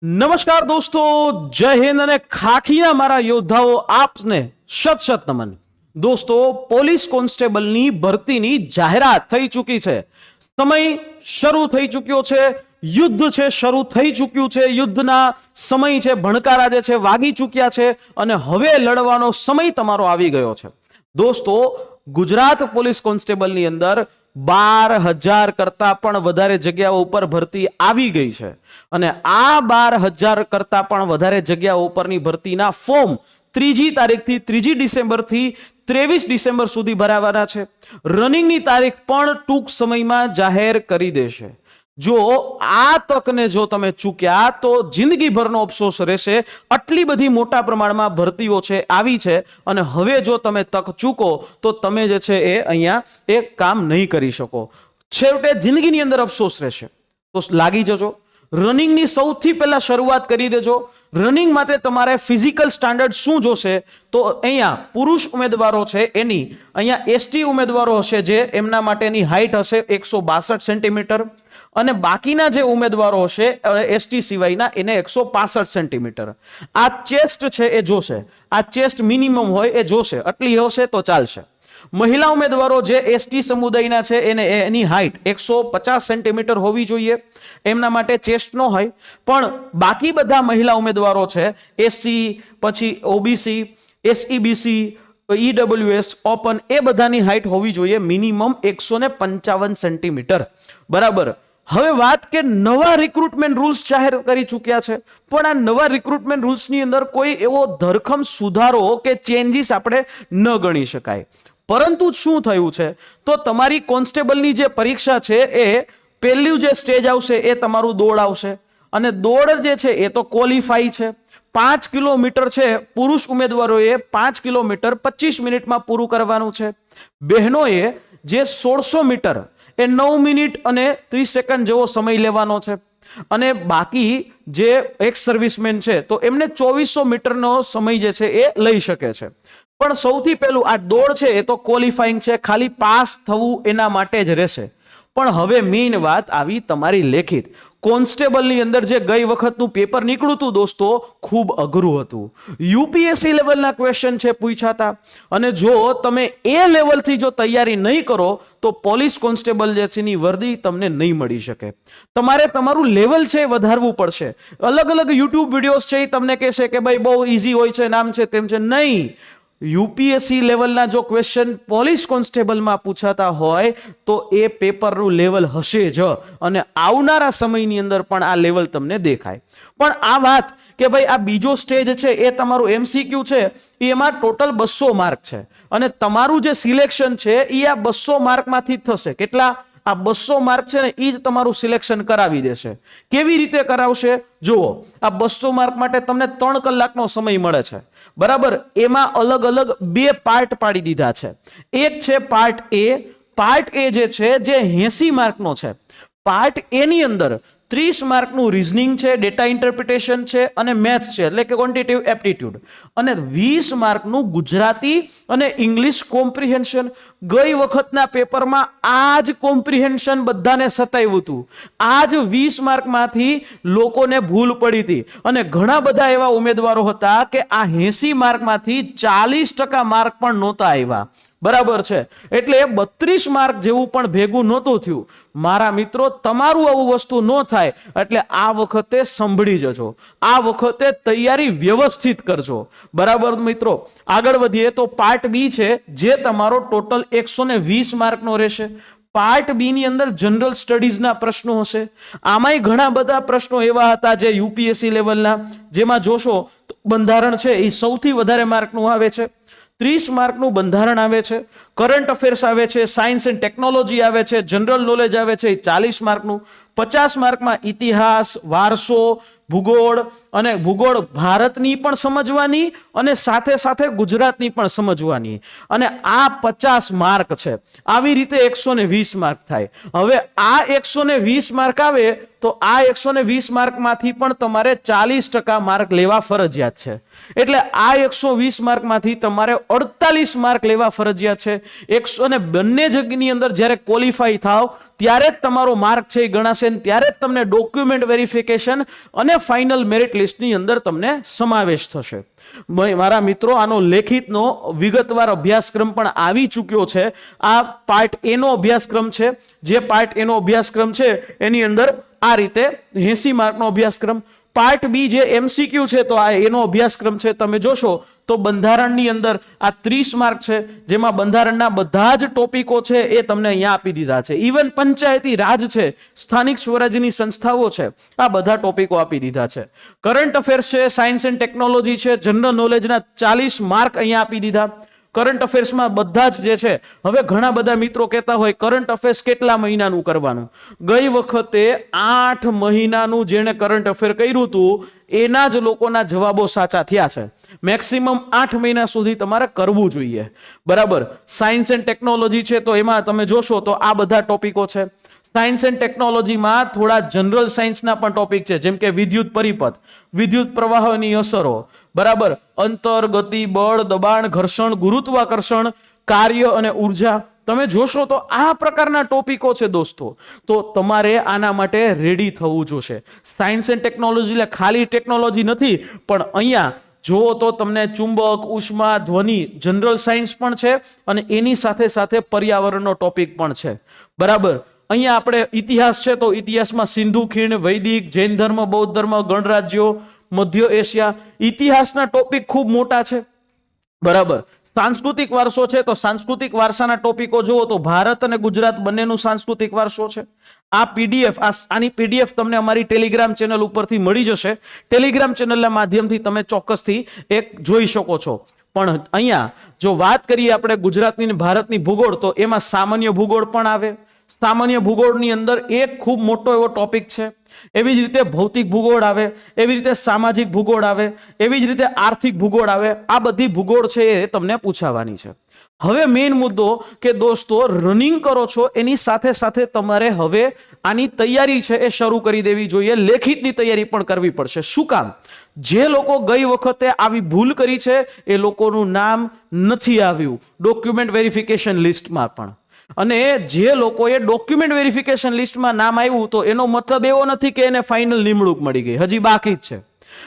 નમસ્કાર દોસ્તો, જય હિન્દ અને ખાખીના મારા યોદ્ધાઓ આપને શત શત નમન. દોસ્તો, પોલીસ કોન્સ્ટેબલની ભરતીની જાહેરાત થઈ ચૂકી છે. સમય શરૂ થઈ ચૂક્યો છે, યુદ્ધ છે શરૂ થઈ ચૂક્યું છે, યુદ્ધના સમય છે, ભણકારા જે છે વાગી ચૂક્યા છે અને હવે લડવાનો સમય તમારો આવી ગયો છે. દોસ્તો, ગુજરાત પોલીસ કોન્સ્ટેબલની અંદર 12,000 કરતા પણ વધારે જગ્યાઓ ઉપર ભરતી આવી ગઈ છે અને આ 12,000 કરતા પણ વધારે જગ્યાઓ ઉપરની ભરતીના ફોર્મ 3જી તારીખથી 3જી ડિસેમ્બરથી 23 ડિસેમ્બર સુધી ભરાવાના છે. રનિંગની તારીખ પણ ટૂંક સમયમાં જાહેર કરી દેશે. જો આ તકને જો તમે ચૂક્યા તો જિંદગીભરનો અફસોસ રહેશે. આટલી બધી મોટા પ્રમાણમાં ભરતીઓ છે આવી છે અને હવે જો તમે તક ચૂકો તો તમે જે છે એ અહીંયા એ કામ નહીં કરી શકો. છેવટે જિંદગીની અંદર અફસોસ રહેશે. તો લાગી જજો. રનિંગની સૌથી પહેલા શરૂઆત કરી દેજો. રનિંગ માટે તમારે ફિઝિકલ સ્ટાન્ડર્ડ શું જોશે તો અહીંયા પુરુષ ઉમેદવારો છે એની અહીંયા એસટી ઉમેદવારો હશે જે એમના માટેની હાઈટ હશે 162 સેન્ટીમીટર અને બાકીના જે ઉમેદવારો હશે એસટી સિવાયના એને 165 સેન્ટીમીટર. આ ચેસ્ટ છે એ જોશે. આ ચેસ્ટ મિનિમમ હોય એ જોશે. આટલી હશે તો ચાલશે. મહિલા ઉમેદવારો જે એસટી સમુદાયના છે એને એની હાઈટ 150 સેન્ટીમીટર હોવી જોઈએ. એમના માટે ચેસ્ટ નો હોય. પણ બાકી બધા મહિલા ઉમેદવારો છે એસસી, પછી ઓબીસી, એસઈબીસી, ઈડબ્લ્યુએસ, ઓપન, એ બધાની હાઈટ હોવી જોઈએ મિનિમમ 155 સેન્ટીમીટર. બરાબર. હવે વાત કે નવા રિક્રુટમેન્ટ રૂલ્સ જાહેર કરી ચૂક્યા છે, પણ આ નવા રિક્રુટમેન્ટ રૂલ્સની અંદર કોઈ એવો ધરખમ સુધારો કે ચેન્જીસ આપણે ન ગણી શકાય. પરંતુ શું થયું છે તો તમારી કોન્સ્ટેબલની જે પરીક્ષા છે એ પહેલું જે સ્ટેજ આવશે એ તમારું દોડ આવશે અને દોડ જે છે એ તો ક્વોલિફાઈ છે. 5 કિલોમીટર છે પુરુષ ઉમેદવારોએ 5 કિલોમીટર 25 મિનિટમાં પૂરું કરવાનું છે. બહેનોએ જે 1600 મીટર એ 9 મિનિટ અને 30 સેકન્ડ જેવો સમય લેવાનો છે અને બાકી જે એક્સ સર્વિસમેન છે તો એમને 2400 મીટરનો સમય જે છે એ લઈ શકે છે. પણ સૌથી પહેલું આ દોડ છે એ તો ક્વોલિફાઈંગ છે, ખાલી પાસ થવું એના માટે જ રહેશે. પણ હવે મેઇન વાત આવી તમારી લેખિત. કોન્સ્ટેબલની અંદર જે ગઈ વખતનું પેપર નીકળ્યું હતું દોસ્તો, ખૂબ અઘરું હતું. યુપીએસસી લેવલના ક્વેશ્ચન છે પૂછ્યા હતા અને જો તમે એ લેવલથી જો તૈયારી નહીં કરો તો પોલીસ કોન્સ્ટેબલ જે છે ની વર્દી તમને નહીં મળી શકે. તમારે તમારું લેવલ છે વધારવું પડશે. અલગ અલગ યુટ્યુબ વિડીયોઝ છે એ તમને કહેશે કે ભાઈ બહુ ઇઝી હોય છે, નામ છે તેમ છે. નહીં, યુપીએસસી લેવલના જો ક્વેશ્ચન પોલીસ કોન્સ્ટેબલમાં પૂછાતા હોય તો એ પેપરનું લેવલ હશે જ અને આવનારા સમયની અંદર પણ આ લેવલ તમને દેખાય. પણ આ વાત કે ભાઈ આ બીજો સ્ટેજ છે એ તમારું એમસીક્યુ છે, એમાં ટોટલ 200 માર્ક છે અને તમારું જે સિલેક્શન છે એ આ 200 માર્કમાંથી થશે. કેટલા? આ 200 માર્ક છે ને એ જ તમારું સિલેક્શન કરાવી દેશે. કેવી રીતે કરાવશે? જુઓ, આ 200 માર્ક માટે તમને 3 કલાકનો સમય મળે છે. બરાબર. એમાં અલગ અલગ 2 પાર્ટ પાડી દીધા છે. એક છે પાર્ટ એ. પાર્ટ એ જે છે જે 80 માર્કનો છે. પાર્ટ એ ની અંદર 30 માર્કનું રીઝનિંગ છે, ડેટા ઇન્ટરપ્રિટેશન છે અને મેથ્સ છે, એટલે કે ક્વોન્ટિટેટિવ એપ્ટિટ્યુડ, અને 20 માર્કનું ગુજરાતી અને ઇંગ્લિશ કોમ્પ્રિહેન્શન. ગઈ વખતના પેપરમાં આ જ કોમ્પ્રિહેન્શન બધાને સતાવ્યું હતું. આ જ 20 માર્કમાંથી લોકોને ભૂલ પડી હતી અને ઘણા બધા એવા ઉમેદવારો હતા કે આ 80 માર્કમાંથી 40% માર્ક પણ નહોતા આવ્યા. બરાબર છે. એટલે 32 માર્ક જેવું પણ ભેગું નહોતું થયું. મારા મિત્રો, તમારું આવું વસ્તુ ન થાય એટલે આ વખતે સંભળી જજો. આ વખતે તૈયારી વ્યવસ્થિત કરજો. બરાબર મિત્રો. આગળ વધીએ તો પાર્ટ બી છે જે તમારો ટોટલ 120 માર્કનો રહેશે. પાર્ટ બી ની અંદર જનરલ સ્ટડીઝના પ્રશ્નો હશે. આમાંય ઘણા બધા પ્રશ્નો એવા હતા જે યુપીએસસી લેવલના, જેમાં જોશો તો બંધારણ છે એ સૌથી વધારે માર્કનું આવે છે. 30 માર્કનું બંધારણ આવે છે, કરંટ અફેર્સ આવે છે, સાયન્સ એન્ડ ટેકનોલોજી આવે છે, જનરલ નોલેજ આવે છે 40 માર્કનું. 50 માર્કમાં ઇતિહાસ, વારસો, ભૂગોળ અને ભૂગોળ ભારતની પણ સમજવાની અને સાથે સાથે ગુજરાતની પણ સમજવાની. અને આ 50 માર્ક છે. આવી રીતે 120 માર્ક થાય. હવે આ 120 માર્ક આવે તો આ 120 માર્કમાંથી પણ તમારે 40% માર્ક લેવા ફરજિયાત છે. એટલે આ 120 માર્કમાંથી તમારે 48 માર્ક લેવા ફરજિયાત છે. 100 અને બંને જગ્યાની અંદર જ્યારે ક્વોલિફાઈ થાવ ત્યારે જ તમારો માર્ક છે એ ગણાશે, ત્યારે જ તમને ડોક્યુમેન્ટ વેરિફિકેશન અને ફાઇનલ મેરિટ લિસ્ટની અંદર તમને સમાવેશ થશે. મારા મિત્રો, આનો લેખિતનો વિગતવાર અભ્યાસક્રમ પણ આવી ચૂક્યો છે. આ પાર્ટ એ નો અભ્યાસક્રમ છે. જે પાર્ટ એ નો અભ્યાસક્રમ છે એની અંદર આ રીતે 80 માર્કનો અભ્યાસક્રમ. પાર્ટ બી જે MCQ છે તો આ એનો અભ્યાસક્રમ છે. તમે જોશો તો બંધારણની અંદર આ 30 માર્ક છે, જેમાં બંધારણના બધા જ ટોપિકો છે એ તમને અહીંયા આપી દીધા છે. ઇવન પંચાયતી રાજ છે, સ્થાનિક સ્વરાજ્યની સંસ્થાઓ છે, આ બધા ટોપિકો આપી દીધા છે. કરંટ અફેર્સ છે, સાયન્સ એન્ડ ટેકનોલોજી છે, જનરલ નોલેજના 40 માર્ક અહીંયા આપી દીધા. કરંટ અફેર્સમાં બધા જ જે છે, હવે ઘણા બધા મિત્રો કહેતા હોય કરંટ અફેર્સ કેટલા મહિનાનું કરવાનું. ગઈ વખતે 8 મહિનાનું જેણે કરંટ અફેર કર્યું હતું એના જ લોકોના જવાબો સાચા થયા છે. મેક્સિમમ 8 મહિના સુધી તમારે કરવું જોઈએ, બરાબર. સાયન્સ એન્ડ ટેકનોલોજી છે તો એમાં તમે જોશો તો આ બધા ટોપિકો છે. સાયન્સ એન્ડ ટેકનોલોજીમાં થોડા જનરલ સાયન્સના પણ ટોપિક છે, જેમ કે વિદ્યુત પરિપથ, વિદ્યુત પ્રવાહોની અસરો, બરાબર, અંતર, ગતિ, બળ, દબાણ, ઘર્ષણ, ગુરુત્વાકર્ષણ, કાર્ય અને ઉર્જા. તમે જોશો તો આ પ્રકારના ટોપિકો છે દોસ્તો. તો તમારે આના માટે રેડી થવું જોશે. સાયન્સ એન્ડ ટેકનોલોજી એટલે ખાલી ટેકનોલોજી નથી, પણ અહીંયા જુઓ તો તમને ચુંબક, ઉષ્મા, ધ્વનિ, જનરલ સાયન્સ પણ છે અને એની સાથે સાથે પર્યાવરણનો ટોપિક પણ છે, બરાબર. અહીંયા આપણે ઇતિહાસ છે તો ઇતિહાસમાં સિંધુ ખીણ, વૈદિક, જૈન ધર્મ, બૌદ્ધ ધર્મ, ગણરાજ્યો, મધ્ય એશિયા, ઇતિહાસના ટોપિક ખૂબ મોટા છે, બરાબર. સાંસ્કૃતિક વારસો છે તો સાંસ્કૃતિક વારસાના ટોપિકો જુઓ તો ભારત અને ગુજરાત બંનેનું સાંસ્કૃતિક વારસો છે. આ PDF, આની PDF તમને અમારી ટેલિગ્રામ ચેનલ ઉપરથી મળી જશે. ટેલિગ્રામ ચેનલના માધ્યમથી તમે ચોક્કસથી એક જોઈ શકો છો. પણ અહીંયા જો વાત કરીએ આપણે ગુજરાતની અને ભારતની ભૂગોળ, તો એમાં સામાન્ય ભૂગોળ પણ આવે. સામાન્ય ભૂગોળની અંદર એક ખૂબ મોટો એવો ટોપિક છે. એવી જ રીતે ભૌતિક ભૂગોળ આવે, એવી રીતે સામાજિક ભૂગોળ આવે, એવી જ રીતે આર્થિક ભૂગોળ આવે. આ બધી ભૂગોળ છે એ તમને પૂછાવાની છે. હવે મેઇન મુદ્દો કે દોસ્તો, રનિંગ કરો છો એની સાથે સાથે તમારે હવે આની તૈયારી છે એ શરૂ કરી દેવી જોઈએ. લેખિતની તૈયારી પણ કરવી પડશે. શું કામ? જે લોકો ગઈ વખતે આવી ભૂલ કરી છે એ લોકોનું નામ નથી આવ્યું ડોક્યુમેન્ટ વેરિફિકેશન લિસ્ટમાં પણ. અને જે લોકોએ ડોક્યુમેન્ટ વેરિફિકેશન લિસ્ટમાં નામ આવ્યું તો એનો મતલબ એવો નથી કે એને ફાઇનલ નિમણૂક મળી ગઈ, હજી બાકી જ છે.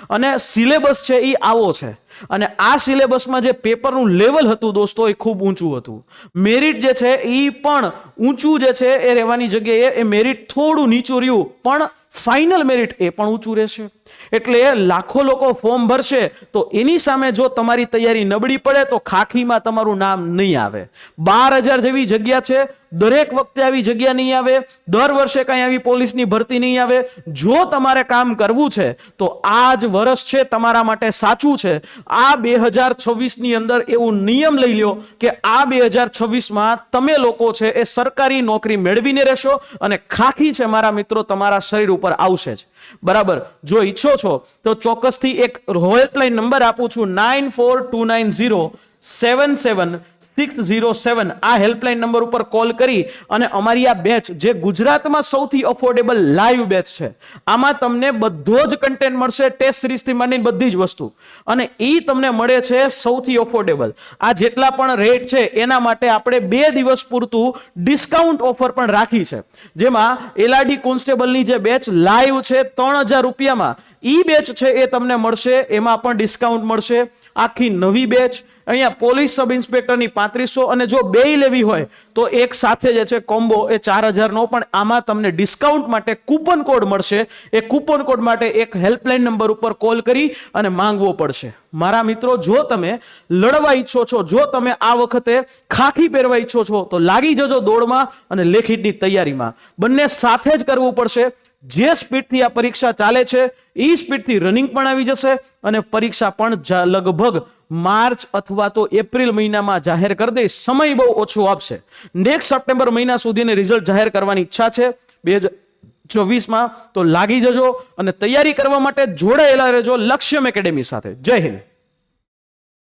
અને સિલેબસ છે એ આવો છે. અને આ સિલેબસમાં જે પેપરનું લેવલ હતું દોસ્તો એ ખૂબ ઊંચું હતું. મેરિટ જે છે એ પણ ઊંચું જે છે એ રહેવાની જગ્યાએ એ મેરિટ થોડું નીચું રહ્યું, પણ ફાઇનલ મેરિટ એ પણ ઊંચું રહેશે. એટલે લાખો લોકો ફોર્મ ભરશે તો એની સામે જો તમારી તૈયારી નબળી પડે તો ખાખીમાં તમારું નામ નહીં આવે. 12,000 જેવી જગ્યા છે, દરેક વખતે આવી જગ્યા નહીં આવે, દર વર્ષે કઈ આવી પોલીસની ભરતી નહીં આવે. જો તમારે કામ કરવું છે તો આ જ વર્ષ છે તમારા માટે સાચું છે. આ 2026 ની અંદર એવું નિયમ લઈ લ્યો કે આ 2026માં તમે લોકો છે એ સરકારી નોકરી મેળવીને રહેશો અને ખાખી છે મારા મિત્રો તમારા શરીર ઉપર આવશે જ, બરાબર. જો ઈચ્છો છો તો ચોક્કસથી એક હેલ્પલાઇન નંબર આપું છું 9429077607. આ હેલ્પલાઇન નંબર ઉપર કોલ કરી અને અમારી આ બેચ જે ગુજરાતમાં સૌથી અફોર્ડેબલ લાઈવ બેચ છે, આમાં તમને બધો જ કન્ટેન્ટ મળશે, ટેસ્ટ સિરીઝથી માંડીને બધી જ વસ્તુ, અને એ તમને મળે છે સૌથી અફોર્ડેબલ. આ જેટલા પણ રેટ છે એના માટે આપણે 2 દિવસ પૂરતું ડિસ્કાઉન્ટ ઓફર પણ રાખી છે, જેમાં LRD કોન્સ્ટેબલની જે બેચ લાઈવ છે 3,000 રૂપિયામાં ઈ બેચ છે એ તમને મળશે, એમાં પણ ડિસ્કાઉન્ટ મળશે. આખી નવી બેચ અહીંયા પોલીસ સબ ઇન્સ્પેક્ટરની 3500, અને જો બે લેવી હોય તો એક સાથે જે છે કોમ્બો એ 4,000 નો, પણ આમાં તમને ડિસ્કાઉન્ટ માટે કૂપન કોડ મળશે. એ કૂપન કોડ માટે એક હેલ્પલાઇન નંબર ઉપર કોલ કરી અને માંગવો પડશે. મારા મિત્રો, જો તમે લડવા ઈચ્છો છો, જો તમે આ વખતે ખાખી પહેરવા ઈચ્છો છો તો લાગી જજો દોડમાં અને લેખિતની તૈયારીમાં. બંને સાથે જ કરવું પડશે. જે સ્પીડથી આ પરીક્ષા ચાલે છે એ સ્પીડથી રનિંગ પણ આવી જશે અને પરીક્ષા પણ લગભગ માર્ચ અથવા તો એપ્રિલ મહિનામાં જાહેર કરી દઈશ. સમય બહુ ઓછો આપશે. નેક્સ્ટ સપ્ટેમ્બર મહિના સુધીને રિઝલ્ટ જાહેર કરવાની ઈચ્છા છે 2024માં. તો લાગી જજો અને તૈયારી કરવા માટે જોડાયેલા રહેજો લક્ષ્યમ એકેડેમી સાથે. જય હિન્દ.